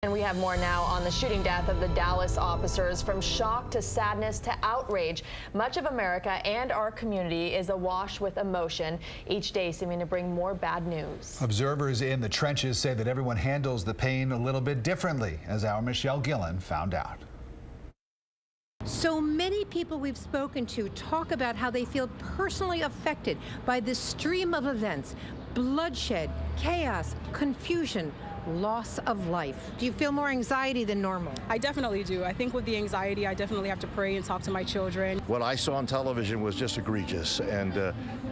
And we have more now on the shooting death of the Dallas officers. From shock to sadness to outrage, much of America and our community is awash with emotion, each day seeming to bring more bad news. Observers in the trenches say that everyone handles the pain a little bit differently, as our Michelle Gillen found out. So many people we've spoken to talk about how they feel personally affected by this stream of events: bloodshed, chaos, confusion, loss of life. Do you feel more anxiety than normal? I definitely do. I think with the anxiety, I definitely have to pray and talk to my children. What I saw on television was just egregious and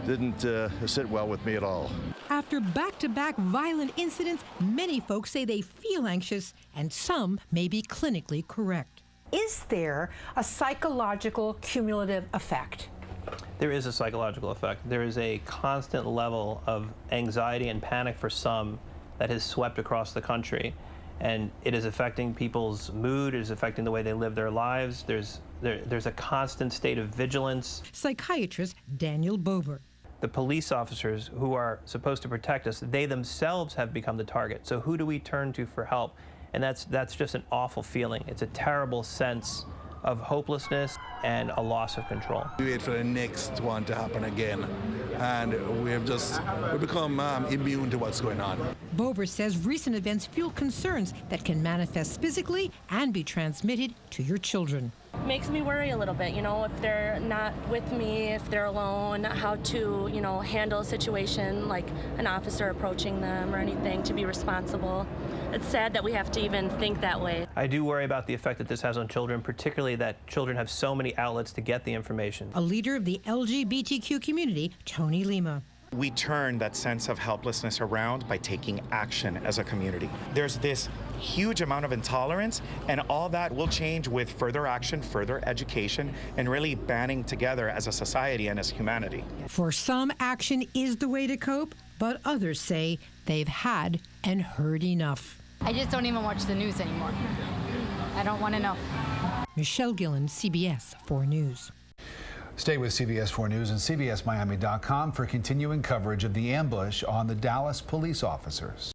didn't sit well with me at all. After back-to-back violent incidents, many folks say they feel anxious, and some may be clinically correct. Is there a psychological cumulative effect? There is a psychological effect. There is a constant level of anxiety and panic for some that has swept across the country, and it is affecting people's mood, it is affecting the way they live their lives. There's a constant state of vigilance. Psychiatrist Daniel Bober. The police officers who are supposed to protect us, they themselves have become the target. So who do we turn to for help? And that's just an awful feeling. It's a terrible sense of hopelessness and a loss of control. We wait for the next one to happen again, and we've become immune to what's going on. Bober says recent events fuel concerns that can manifest physically and be transmitted to your children. Makes me worry a little bit, if they're not with me, if they're alone, how to, handle a situation like an officer approaching them or anything, to be responsible. It's sad that we have to even think that way. I do worry about the effect that this has on children, particularly that children have so many outlets to get the information. A leader of the LGBTQ community, Tony Lima. We turn that sense of helplessness around by taking action as a community. There's this huge amount of intolerance, and all that will change with further action, further education, and really banding together as a society and as humanity. For some, action is the way to cope, but others say they've had and heard enough. I just don't even watch the news anymore. I don't want to know. Michelle Gillen, CBS 4 News. Stay with CBS 4 News and CBSMiami.com for continuing coverage of the ambush on the Dallas police officers.